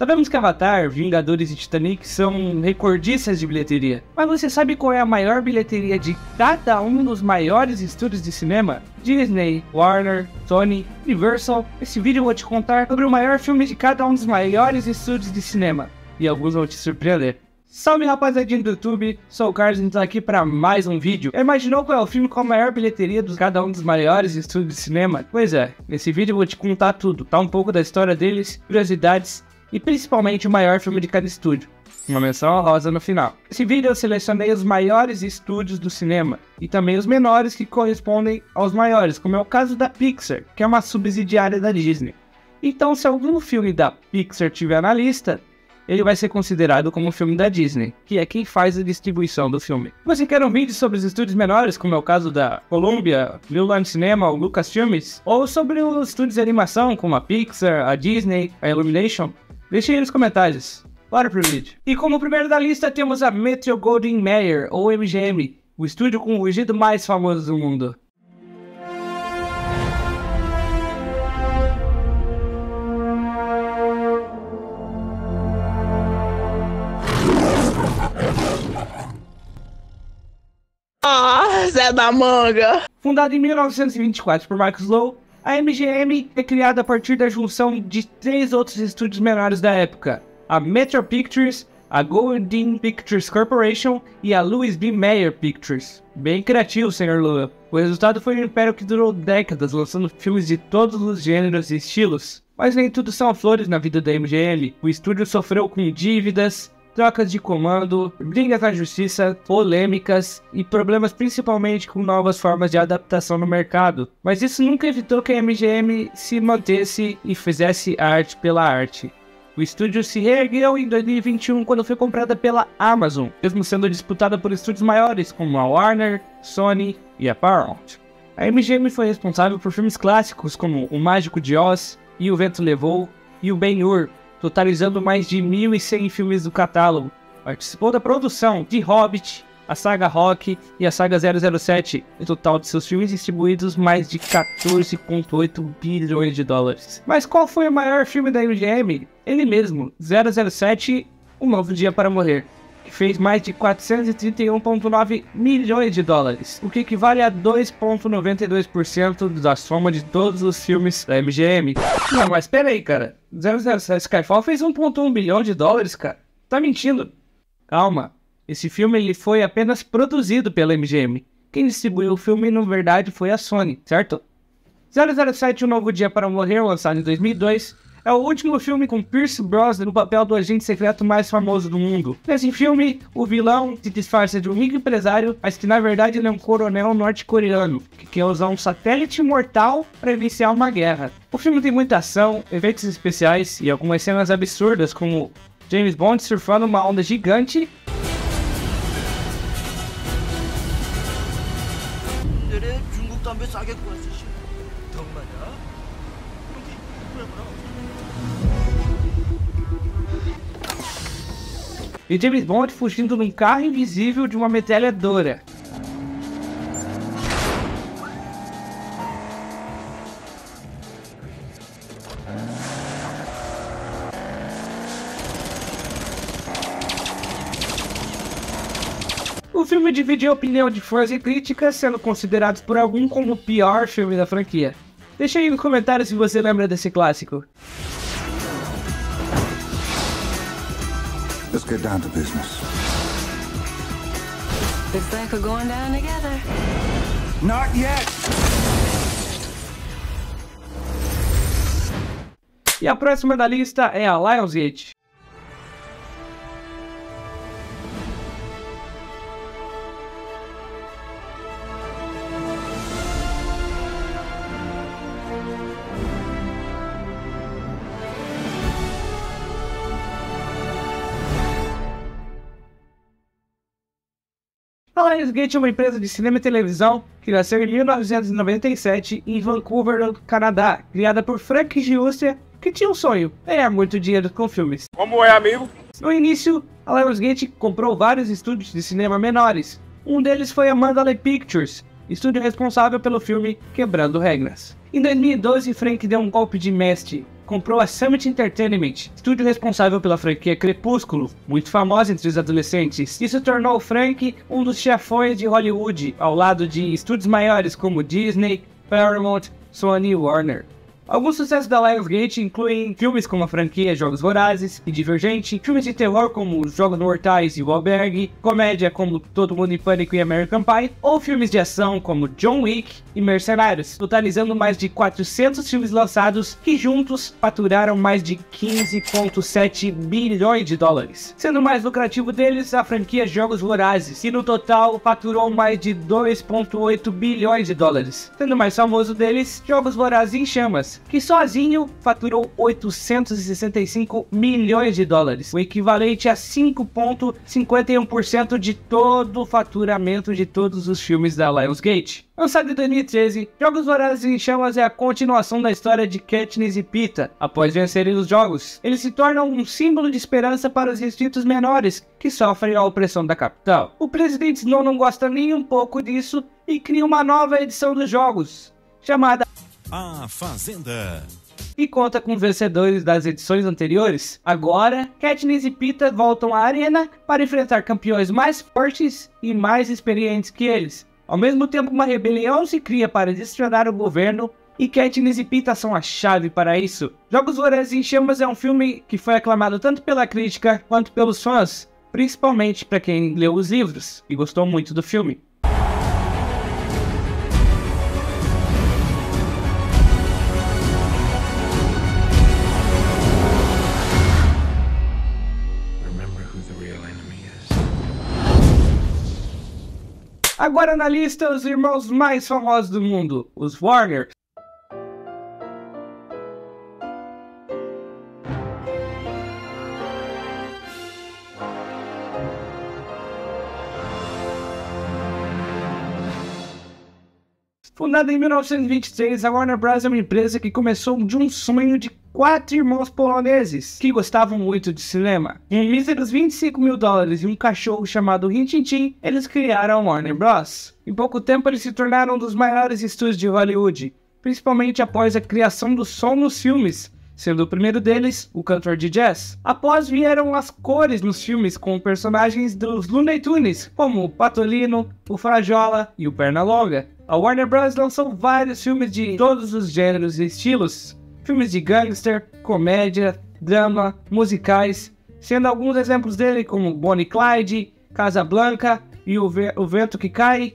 Sabemos que Avatar, Vingadores e Titanic são recordistas de bilheteria, mas você sabe qual é a maior bilheteria de cada um dos maiores estúdios de cinema? Disney, Warner, Sony, Universal. Nesse vídeo eu vou te contar sobre o maior filme de cada um dos maiores estúdios de cinema, e alguns vão te surpreender. Salve rapaziadinha do YouTube, sou o Carlos e estou aqui para mais um vídeo. Imaginou qual é o filme com a maior bilheteria de cada um dos maiores estúdios de cinema? Pois é, nesse vídeo eu vou te contar tudo, tá? Um pouco da história deles, curiosidades e principalmente o maior filme de cada estúdio. Uma menção honrosa no final. Nesse vídeo eu selecionei os maiores estúdios do cinema e também os menores que correspondem aos maiores, como é o caso da Pixar, que é uma subsidiária da Disney. Então se algum filme da Pixar tiver na lista, ele vai ser considerado como um filme da Disney, que é quem faz a distribuição do filme. Se você quer um vídeo sobre os estúdios menores, como é o caso da Columbia, Blue Line Cinema ou Lucasfilmes, ou sobre os estúdios de animação, como a Pixar, a Disney, a Illumination, deixe aí nos comentários. Bora pro vídeo. E como primeiro da lista temos a Metro-Goldwyn-Mayer, ou MGM, o estúdio com o rugido mais famoso do mundo. Zé da Manga! Fundada em 1924 por Marcus Lowe, a MGM é criada a partir da junção de três outros estúdios menores da época: a Metro Pictures, a Goldwyn Pictures Corporation e a Louis B. Mayer Pictures. Bem criativo, Sr. Lowe. O resultado foi um império que durou décadas, lançando filmes de todos os gêneros e estilos. Mas nem tudo são flores na vida da MGM. O estúdio sofreu com dívidas, trocas de comando, brigas na justiça, polêmicas e problemas principalmente com novas formas de adaptação no mercado. Mas isso nunca evitou que a MGM se mantesse e fizesse arte pela arte. O estúdio se reergueu em 2021 quando foi comprada pela Amazon, mesmo sendo disputada por estúdios maiores como a Warner, Sony e a Paramount. A MGM foi responsável por filmes clássicos como O Mágico de Oz, E o Vento Levou e O Ben-Hur, totalizando mais de 1.100 filmes do catálogo. Participou da produção de Hobbit, a saga Rock e a saga 007, no total de seus filmes distribuídos mais de 14,8 bilhões de dólares. Mas qual foi o maior filme da MGM? Ele mesmo, 007, Um Novo Dia para Morrer, que fez mais de 431,9 milhões de dólares, o que equivale a 2,92% da soma de todos os filmes da MGM. Não, mas pera aí, cara. 007 Skyfall fez 1,1 bilhão de dólares, cara. Tá mentindo. Calma. Esse filme ele foi apenas produzido pela MGM. Quem distribuiu o filme, na verdade, foi a Sony, certo? 007 Um Novo Dia para Morrer, lançado em 2002, é o último filme com Pierce Brosnan no papel do agente secreto mais famoso do mundo. Nesse filme, o vilão se disfarça de um rico empresário, mas que na verdade ele é um coronel norte-coreano, que quer usar um satélite mortal para iniciar uma guerra. O filme tem muita ação, efeitos especiais e algumas cenas absurdas, como James Bond surfando uma onda gigante. E James Bond fugindo num carro invisível de uma metralhadora. O filme dividiu a opinião de fãs e críticas, sendo considerado por alguns como o pior filme da franquia. Deixa aí nos comentários se você lembra desse clássico. Let's get down to business. Looks like we're going down together. Not yet! E a próxima da lista é a Lionsgate. A Lionsgate é uma empresa de cinema e televisão que nasceu em 1997 em Vancouver, no Canadá, criada por Frank Giustia, que tinha um sonho: ganhar muito dinheiro com filmes. Como é, amigo? No início, a Lionsgate comprou vários estúdios de cinema menores. Um deles foi a Mandalay Pictures, estúdio responsável pelo filme Quebrando Regras. Em 2012, Frank deu um golpe de mestre, comprou a Summit Entertainment, estúdio responsável pela franquia Crepúsculo, muito famosa entre os adolescentes. Isso tornou Frank um dos chefões de Hollywood, ao lado de estúdios maiores como Disney, Paramount, Sony e Warner. Alguns sucessos da Lionsgate incluem filmes como a franquia Jogos Vorazes e Divergente, filmes de terror como Jogos Mortais e O Albergue, comédia como Todo Mundo em Pânico e American Pie, ou filmes de ação como John Wick e Mercenários, totalizando mais de 400 filmes lançados que juntos faturaram mais de 15,7 bilhões de dólares. Sendo o mais lucrativo deles a franquia Jogos Vorazes, que no total faturou mais de 2,8 bilhões de dólares. Sendo o mais famoso deles, Jogos Vorazes em Chamas, que sozinho faturou 865 milhões de dólares, o equivalente a 5,51% de todo o faturamento de todos os filmes da Lionsgate. Lançado em 2013, Jogos Vorazes em Chamas é a continuação da história de Katniss e Peeta. Após vencerem os jogos, eles se tornam um símbolo de esperança para os distritos menores que sofrem a opressão da capital. O presidente Snow não gosta nem um pouco disso e cria uma nova edição dos jogos, chamada A Fazenda, e conta com vencedores das edições anteriores. Agora, Katniss e Peeta voltam à arena para enfrentar campeões mais fortes e mais experientes que eles. Ao mesmo tempo, uma rebelião se cria para destronar o governo e Katniss e Peeta são a chave para isso. Jogos Vorazes em Chamas é um filme que foi aclamado tanto pela crítica quanto pelos fãs, principalmente para quem leu os livros e gostou muito do filme. Agora na lista, os irmãos mais famosos do mundo, os Warner. Fundada em 1923, a Warner Bros. É uma empresa que começou de um sonho de 4 irmãos poloneses que gostavam muito de cinema. Com míseros 25 mil dólares e um cachorro chamado Rin Tin Tin, eles criaram a Warner Bros. Em pouco tempo eles se tornaram um dos maiores estúdios de Hollywood, principalmente após a criação do som nos filmes, sendo o primeiro deles o cantor de jazz. Após vieram as cores nos filmes com personagens dos Looney Tunes, como o Patolino, o Frajola e o Pernalonga. A Warner Bros. Lançou vários filmes de todos os gêneros e estilos, filmes de gangster, comédia, drama, musicais, sendo alguns exemplos dele como Bonnie e Clyde, Casablanca e o Vento que Cai,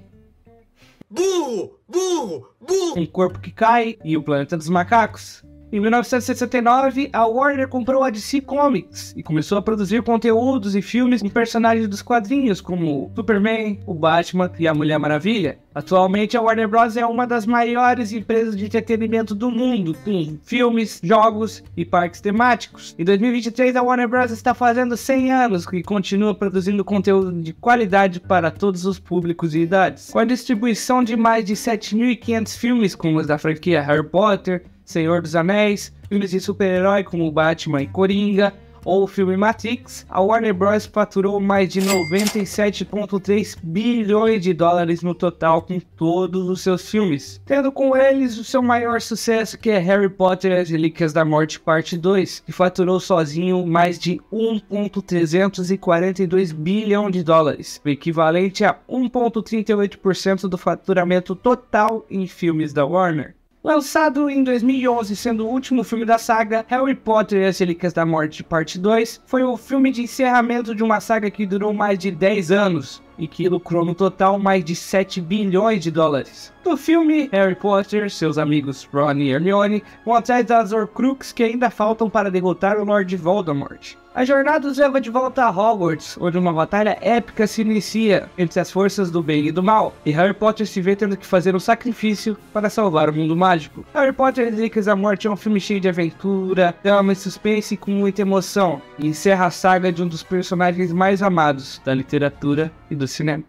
Burro! Burro! Burro! Um Corpo que Cai e O Planeta dos Macacos. Em 1969, a Warner comprou a DC Comics e começou a produzir conteúdos e filmes com personagens dos quadrinhos como Superman, o Batman e a Mulher Maravilha. Atualmente, a Warner Bros. É uma das maiores empresas de entretenimento do mundo, com filmes, jogos e parques temáticos. Em 2023, a Warner Bros. Está fazendo 100 anos e continua produzindo conteúdo de qualidade para todos os públicos e idades. Com a distribuição de mais de 7.500 filmes como os da franquia Harry Potter, Senhor dos Anéis, filmes de super-herói como Batman e Coringa, ou o filme Matrix, a Warner Bros. Faturou mais de 97,3 bilhões de dólares no total com todos os seus filmes, tendo com eles o seu maior sucesso, que é Harry Potter e as Relíquias da Morte Parte 2, que faturou sozinho mais de 1,342 bilhão de dólares, o equivalente a 1,38% do faturamento total em filmes da Warner. Lançado em 2011, sendo o último filme da saga, Harry Potter e as Relíquias da Morte Parte 2 foi o filme de encerramento de uma saga que durou mais de 10 anos e que lucrou no total mais de 7 bilhões de dólares. No filme, Harry Potter, seus amigos Ron e Hermione vão atrás das Horcruxes que ainda faltam para derrotar o Lord Voldemort. A jornada os leva de volta a Hogwarts, onde uma batalha épica se inicia entre as forças do bem e do mal, e Harry Potter se vê tendo que fazer um sacrifício para salvar o mundo mágico. Harry Potter e as Relíquias da Morte é um filme cheio de aventura, drama e suspense com muita emoção, e encerra a saga de um dos personagens mais amados da literatura e do cinema.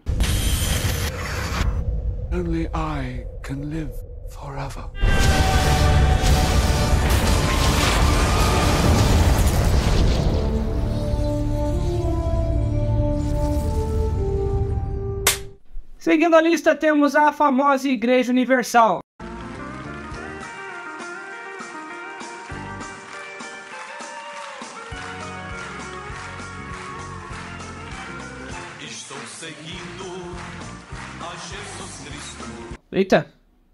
Only I can live forever. Seguindo a lista, temos a famosa Igreja Universal. Eita,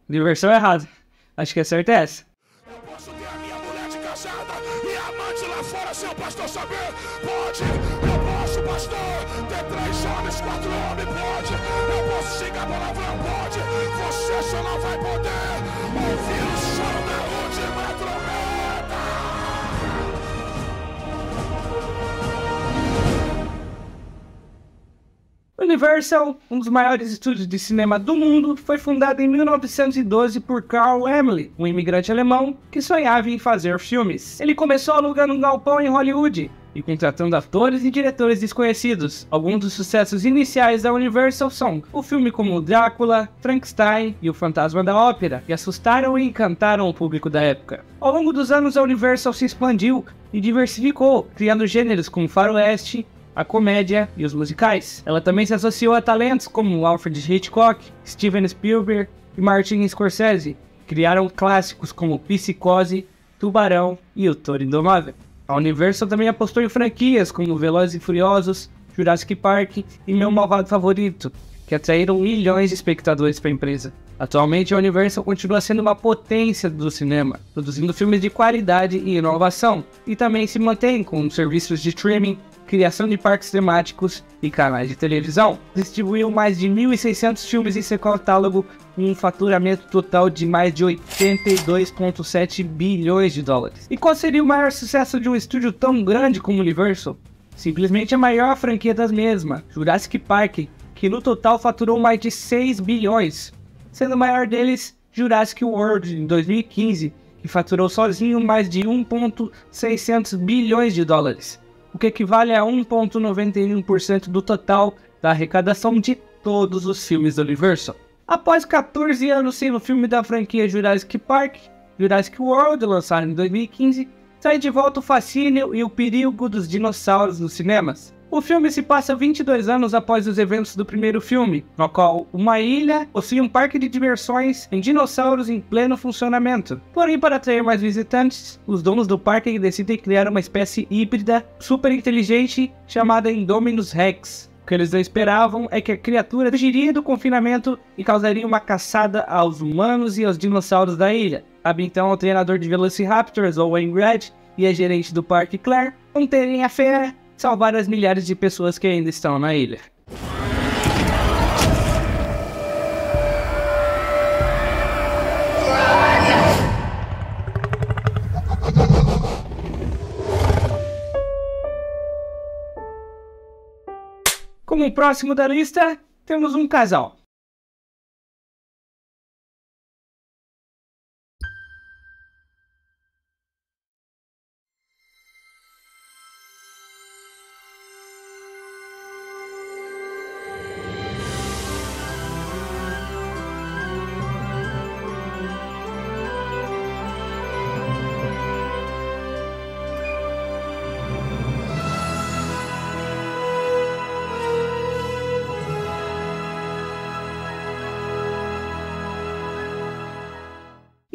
diversão errada. Acho que a certa é essa. Eu posso ter a minha mulher de casada e amante lá fora, seu pastor saber? Pode. Eu posso, pastor, ter 3 homens, 4 homens, pode. Eu posso xingar palavrão, pode. Você só não vai poder ouvir o som da última trombeta. Universal, um dos maiores estúdios de cinema do mundo, foi fundado em 1912 por Carl Laemmle, um imigrante alemão que sonhava em fazer filmes. Ele começou alugando um galpão em Hollywood e contratando atores e diretores desconhecidos. Alguns dos sucessos iniciais da Universal são o filme como Drácula, Frankenstein e O Fantasma da Ópera, que assustaram e encantaram o público da época. Ao longo dos anos, a Universal se expandiu e diversificou, criando gêneros como faroeste, a comédia e os musicais. Ela também se associou a talentos como Alfred Hitchcock, Steven Spielberg e Martin Scorsese. Criaram clássicos como Psicose, Tubarão e O Toro Indomável. A Universal também apostou em franquias como Velozes e Furiosos, Jurassic Park e Meu Malvado Favorito, que atraíram milhões de espectadores para a empresa. Atualmente, a Universal continua sendo uma potência do cinema, produzindo filmes de qualidade e inovação, e também se mantém com serviços de streaming, criação de parques temáticos e canais de televisão. Distribuiu mais de 1.600 filmes em seu catálogo, com um faturamento total de mais de 82,7 bilhões de dólares. E qual seria o maior sucesso de um estúdio tão grande como Universal? Simplesmente a maior franquia das mesmas, Jurassic Park, que no total faturou mais de 6 bilhões, sendo o maior deles Jurassic World em 2015, que faturou sozinho mais de 1,600 bilhões de dólares, o que equivale a 1,91% do total da arrecadação de todos os filmes da Universal. Após 14 anos sem o filme da franquia Jurassic Park, Jurassic World, lançado em 2015, sai de volta o fascínio e o perigo dos dinossauros nos cinemas. O filme se passa 22 anos após os eventos do primeiro filme, no qual uma ilha possui um parque de diversões em dinossauros em pleno funcionamento. Porém, para atrair mais visitantes, os donos do parque decidem criar uma espécie híbrida super inteligente chamada Indominus Rex. O que eles não esperavam é que a criatura fugiria do confinamento e causaria uma caçada aos humanos e aos dinossauros da ilha. Cabe então ao treinador de Velociraptors, Owen Grant, e a gerente do parque, Claire, conterem a fera, salvar as milhares de pessoas que ainda estão na ilha. Como próximo da lista, temos um casal.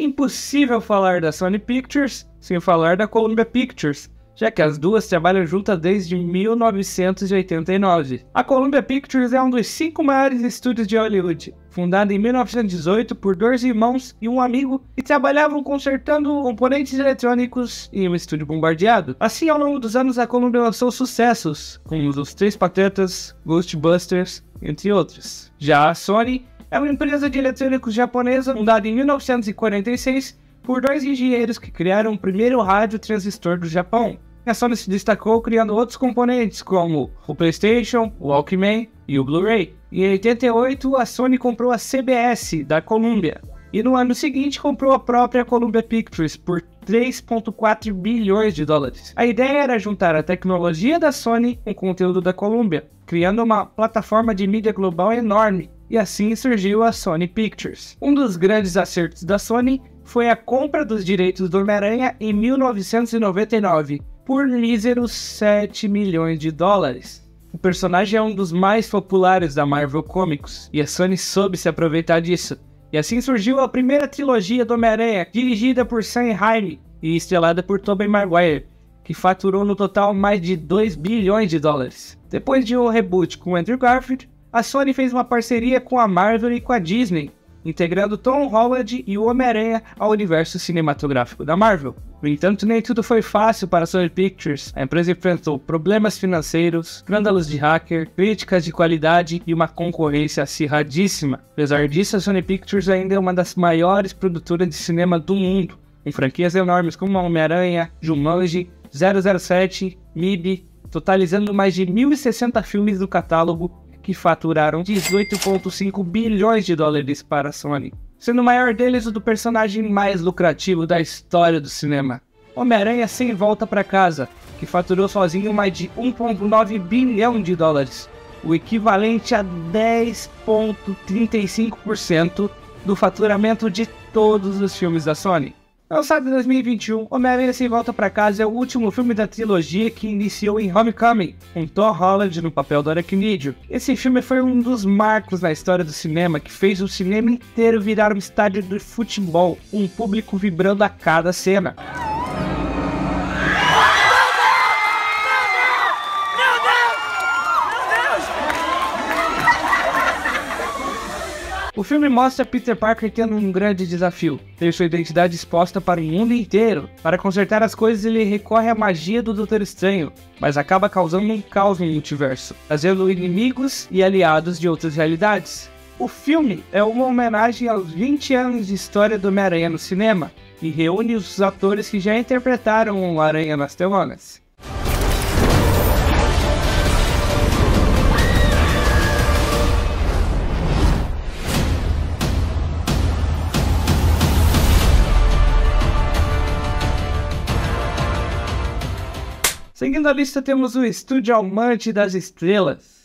Impossível falar da Sony Pictures sem falar da Columbia Pictures, já que as duas trabalham juntas desde 1989. A Columbia Pictures é um dos 5 maiores estúdios de Hollywood, fundada em 1918 por 2 irmãos e um amigo que trabalhavam consertando componentes eletrônicos em um estúdio bombardeado. Assim, ao longo dos anos, a Columbia lançou sucessos, como Os Três Patetas, Ghostbusters, entre outros. Já a Sony é uma empresa de eletrônicos japonesa fundada em 1946 por 2 engenheiros que criaram o primeiro rádio transistor do Japão. A Sony se destacou criando outros componentes como o PlayStation, o Walkman e o Blu-ray. Em 88, a Sony comprou a CBS da Columbia e no ano seguinte comprou a própria Columbia Pictures por 3,4 bilhões de dólares. A ideia era juntar a tecnologia da Sony com o conteúdo da Columbia, criando uma plataforma de mídia global enorme. E assim surgiu a Sony Pictures. Um dos grandes acertos da Sony foi a compra dos direitos do Homem-Aranha em 1999, por míseros 7 milhões de dólares. O personagem é um dos mais populares da Marvel Comics, e a Sony soube se aproveitar disso. E assim surgiu a primeira trilogia do Homem-Aranha, dirigida por Sam Raimi e estrelada por Tobey Maguire, que faturou no total mais de 2 bilhões de dólares. Depois de um reboot com Andrew Garfield, a Sony fez uma parceria com a Marvel e com a Disney, integrando Tom Holland e o Homem-Aranha ao universo cinematográfico da Marvel. No entanto, nem tudo foi fácil para a Sony Pictures. A empresa enfrentou problemas financeiros, escândalos de hacker, críticas de qualidade e uma concorrência acirradíssima. Apesar disso, a Sony Pictures ainda é uma das maiores produtoras de cinema do mundo, com franquias enormes como Homem-Aranha, Jumanji, 007, MIB, totalizando mais de 1.060 filmes do catálogo que faturaram 18,5 bilhões de dólares para a Sony, sendo o maior deles o do personagem mais lucrativo da história do cinema, Homem-Aranha Sem Volta para Casa, que faturou sozinho mais de 1,9 bilhão de dólares, o equivalente a 10,35% do faturamento de todos os filmes da Sony. Lançado em 2021, Homem-Aranha Sem Volta para Casa é o último filme da trilogia que iniciou em Homecoming, com Tom Holland no papel do Aracnídeo. Esse filme foi um dos marcos na história do cinema que fez o cinema inteiro virar um estádio de futebol, um público vibrando a cada cena. O filme mostra Peter Parker tendo um grande desafio, ter sua identidade exposta para o mundo inteiro. Para consertar as coisas, ele recorre à magia do Doutor Estranho, mas acaba causando um caos no multiverso, trazendo inimigos e aliados de outras realidades. O filme é uma homenagem aos 20 anos de história do Homem-Aranha no cinema, e reúne os atores que já interpretaram o Aranha nas telonas. Seguindo a lista, temos o Estúdio Amante das Estrelas.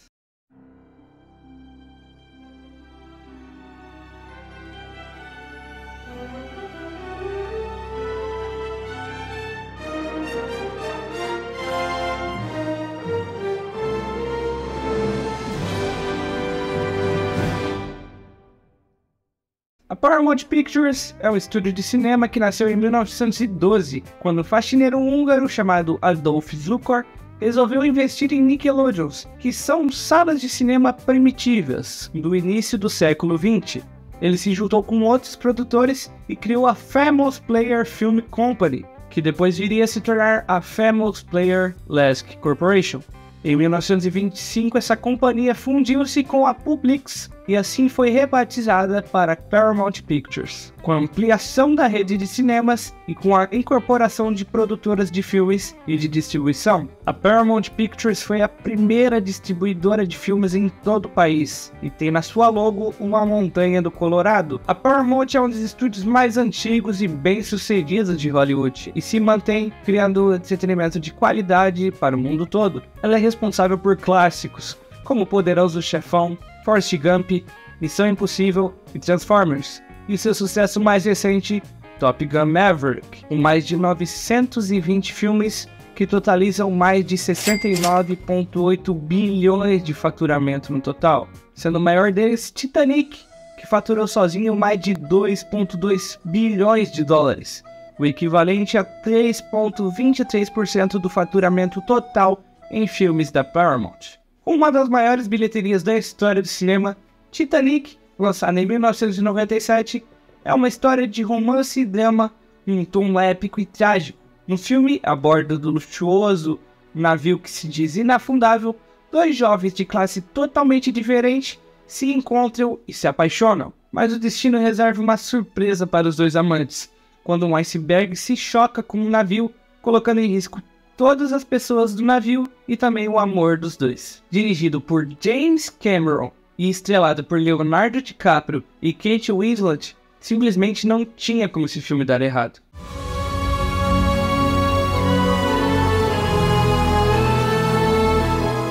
A Paramount Pictures é um estúdio de cinema que nasceu em 1912, quando um faxineiro húngaro chamado Adolf Zukor resolveu investir em Nickelodeons, que são salas de cinema primitivas do início do século XX. Ele se juntou com outros produtores e criou a Famous Player Film Company, que depois viria a se tornar a Famous Player Lasky Corporation. Em 1925, essa companhia fundiu-se com a Publix e assim foi rebatizada para Paramount Pictures, com a ampliação da rede de cinemas e com a incorporação de produtoras de filmes e de distribuição. A Paramount Pictures foi a primeira distribuidora de filmes em todo o país e tem na sua logo uma montanha do Colorado. A Paramount é um dos estúdios mais antigos e bem-sucedidos de Hollywood e se mantém criando entretenimento de qualidade para o mundo todo. Ela é responsável por clássicos como Poderoso Chefão, Forrest Gump, Missão Impossível e Transformers, e seu sucesso mais recente, Top Gun Maverick, com mais de 920 filmes que totalizam mais de 69,8 bilhões de faturamento no total, sendo o maior deles Titanic, que faturou sozinho mais de 2,2 bilhões de dólares, o equivalente a 3,23% do faturamento total em filmes da Paramount. Uma das maiores bilheterias da história do cinema, Titanic, lançada em 1997, é uma história de romance e drama em um tom épico e trágico. No filme, a bordo do luxuoso navio que se diz inafundável, dois jovens de classe totalmente diferente se encontram e se apaixonam. Mas o destino reserva uma surpresa para os dois amantes, quando um iceberg se choca com um navio, colocando em risco todas as pessoas do navio e também o amor dos dois. Dirigido por James Cameron e estrelado por Leonardo DiCaprio e Kate Winslet, simplesmente não tinha como esse filme dar errado.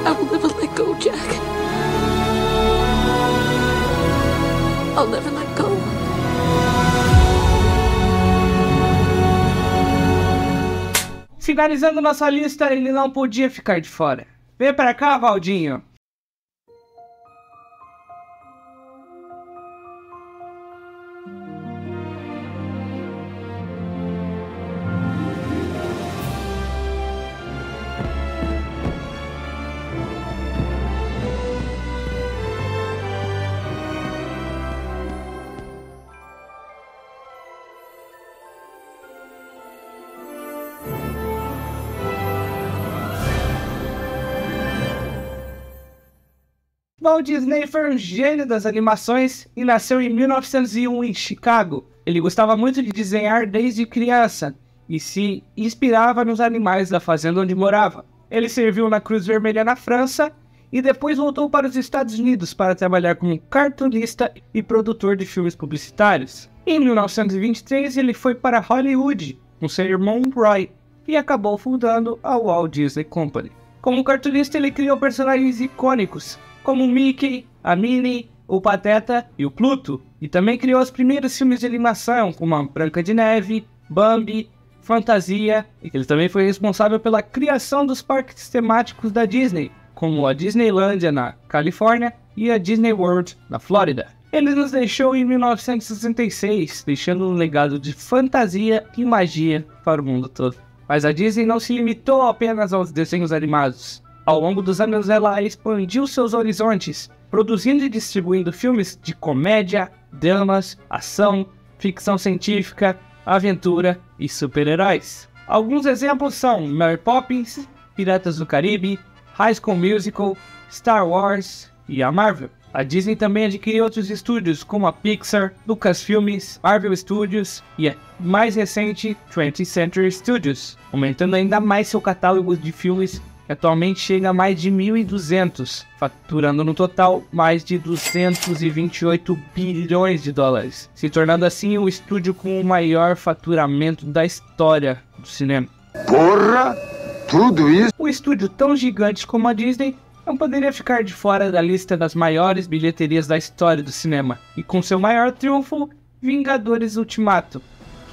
I'll never let go, Jack. I'll never let go. Finalizando nossa lista, ele não podia ficar de fora. Vem pra cá, Valdinho. Walt Disney foi um gênio das animações e nasceu em 1901 em Chicago. Ele gostava muito de desenhar desde criança e se inspirava nos animais da fazenda onde morava. Ele serviu na Cruz Vermelha na França e depois voltou para os Estados Unidos para trabalhar como cartunista e produtor de filmes publicitários. Em 1923 ele foi para Hollywood com seu irmão Roy e acabou fundando a Walt Disney Company. Como cartunista ele criou personagens icônicos como o Mickey, a Minnie, o Pateta e o Pluto, e também criou os primeiros filmes de animação como a Branca de Neve, Bambi, Fantasia, e ele também foi responsável pela criação dos parques temáticos da Disney, como a Disneylandia na Califórnia e a Disney World na Flórida. Ele nos deixou em 1966, deixando um legado de fantasia e magia para o mundo todo. Mas a Disney não se limitou apenas aos desenhos animados. Ao longo dos anos ela expandiu seus horizontes, produzindo e distribuindo filmes de comédia, dramas, ação, ficção científica, aventura e super-heróis. Alguns exemplos são Mary Poppins, Piratas do Caribe, High School Musical, Star Wars e a Marvel. A Disney também adquiriu outros estúdios como a Pixar, Lucasfilmes, Marvel Studios e a mais recente 20th Century Studios, aumentando ainda mais seu catálogo de filmes que atualmente chega a mais de 1.200, faturando no total mais de 228 bilhões de dólares, se tornando assim o estúdio com o maior faturamento da história do cinema. Porra! Tudo isso? Um estúdio tão gigante como a Disney não poderia ficar de fora da lista das maiores bilheterias da história do cinema, e com seu maior triunfo, Vingadores Ultimato,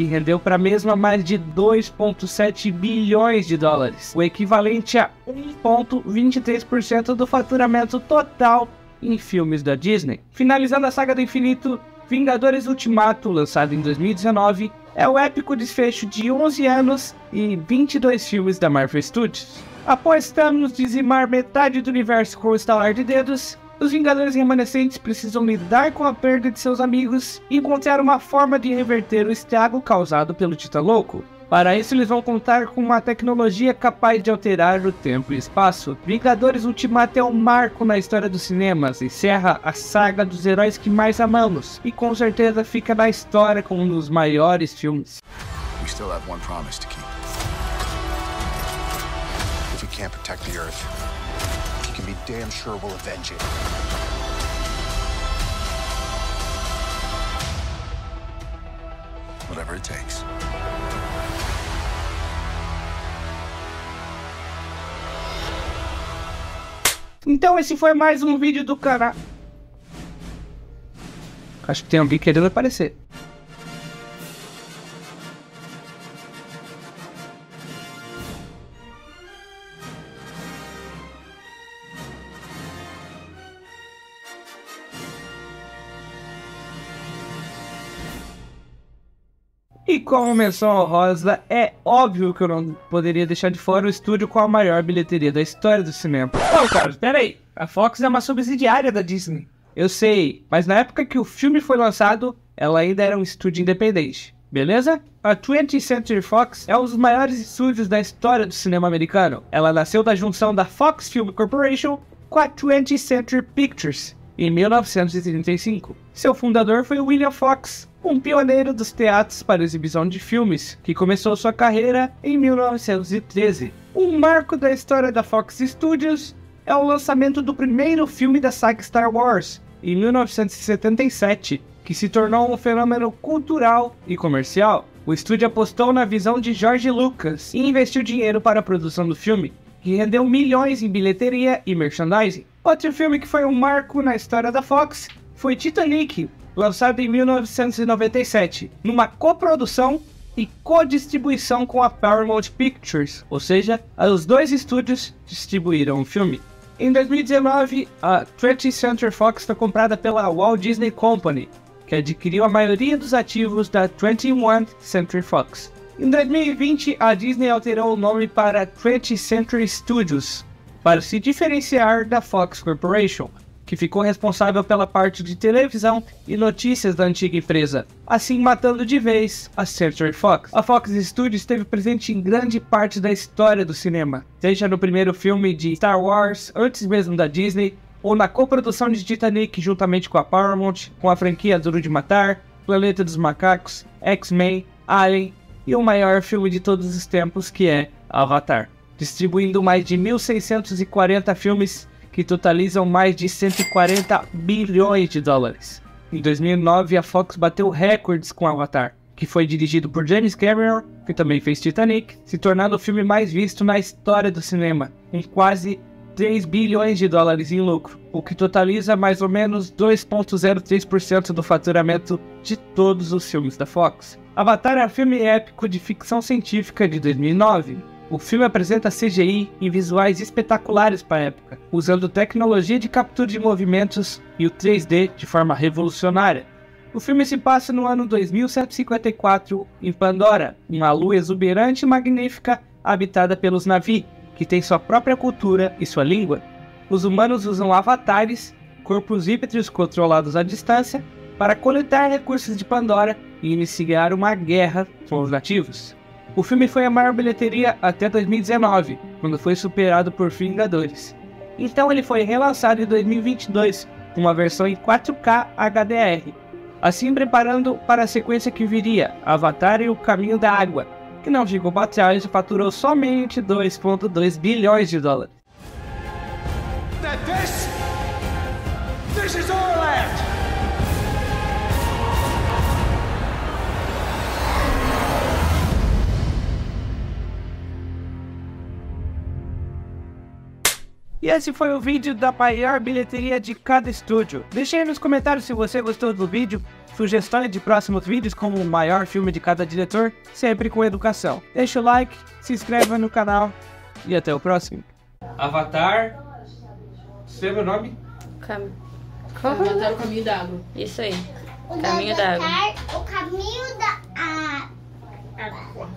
que rendeu para a mesma mais de 2,7 bilhões de dólares, o equivalente a 1,23% do faturamento total em filmes da Disney. Finalizando a saga do infinito, Vingadores Ultimato, lançado em 2019, é o épico desfecho de 11 anos e 22 filmes da Marvel Studios. Após Thanos dizimar metade do universo com o estalar de dedos, os Vingadores remanescentes precisam lidar com a perda de seus amigos e encontrar uma forma de reverter o estrago causado pelo Titã Louco. Para isso, eles vão contar com uma tecnologia capaz de alterar o tempo e espaço. Vingadores Ultimato é um marco na história dos cinemas, encerra a saga dos heróis que mais amamos e com certeza fica na história como um dos maiores filmes. We still have one promise to keep. If we can't protect the Earth, you can be damn sure we'll avenge it. Whatever it takes. Então esse foi mais um vídeo do canal. Acho que tem alguém querendo aparecer. E como menção honrosa, é óbvio que eu não poderia deixar de fora o estúdio com a maior bilheteria da história do cinema. Não, cara, espera aí. A Fox é uma subsidiária da Disney. Eu sei, mas na época que o filme foi lançado, ela ainda era um estúdio independente. Beleza? A 20th Century Fox é um dos maiores estúdios da história do cinema americano. Ela nasceu da junção da Fox Film Corporation com a 20th Century Pictures em 1935. Seu fundador foi William Fox, um pioneiro dos teatros para exibição de filmes, que começou sua carreira em 1913. Um marco da história da Fox Studios é o lançamento do primeiro filme da saga Star Wars, em 1977, que se tornou um fenômeno cultural e comercial. O estúdio apostou na visão de George Lucas e investiu dinheiro para a produção do filme, que rendeu milhões em bilheteria e merchandising. Outro filme que foi um marco na história da Fox foi Titanic, lançado em 1997, numa coprodução e codistribuição com a Paramount Pictures, ou seja, os dois estúdios distribuíram o filme. Em 2019, a 20th Century Fox foi comprada pela Walt Disney Company, que adquiriu a maioria dos ativos da 21st Century Fox. Em 2020, a Disney alterou o nome para 20th Century Studios, para se diferenciar da Fox Corporation, que ficou responsável pela parte de televisão e notícias da antiga empresa, assim matando de vez a Century Fox. A Fox Studios esteve presente em grande parte da história do cinema, seja no primeiro filme de Star Wars, antes mesmo da Disney, ou na coprodução de Titanic juntamente com a Paramount, com a franquia Duro de Matar, Planeta dos Macacos, X-Men, Alien e o maior filme de todos os tempos, que é Avatar, distribuindo mais de 1.640 filmes que totalizam mais de 140 bilhões de dólares. Em 2009, a Fox bateu recordes com Avatar, que foi dirigido por James Cameron, que também fez Titanic, se tornando o filme mais visto na história do cinema, com quase 3 bilhões de dólares em lucro, o que totaliza mais ou menos 2,03% do faturamento de todos os filmes da Fox. Avatar é um filme épico de ficção científica de 2009. O filme apresenta CGI e visuais espetaculares para a época, usando tecnologia de captura de movimentos e o 3D de forma revolucionária. O filme se passa no ano 2154, em Pandora, uma lua exuberante e magnífica habitada pelos Na'vi, que tem sua própria cultura e sua língua. Os humanos usam avatares, corpos híbridos controlados à distância, para coletar recursos de Pandora e iniciar uma guerra com os nativos. O filme foi a maior bilheteria até 2019, quando foi superado por Vingadores. Então ele foi relançado em 2022, com uma versão em 4K HDR, assim preparando para a sequência que viria, Avatar e o Caminho da Água, que não ficou para trás e faturou somente 2,2 bilhões de dólares. This is our land. E esse foi o vídeo da maior bilheteria de cada estúdio. Deixe aí nos comentários se você gostou do vídeo, sugestões de próximos vídeos como o maior filme de cada diretor, sempre com educação. Deixa o like, se inscreva no canal e até o próximo. Avatar... Seu meu nome? Avatar, o Caminho da Água. Isso aí. Caminho da Água. O Caminho da Água.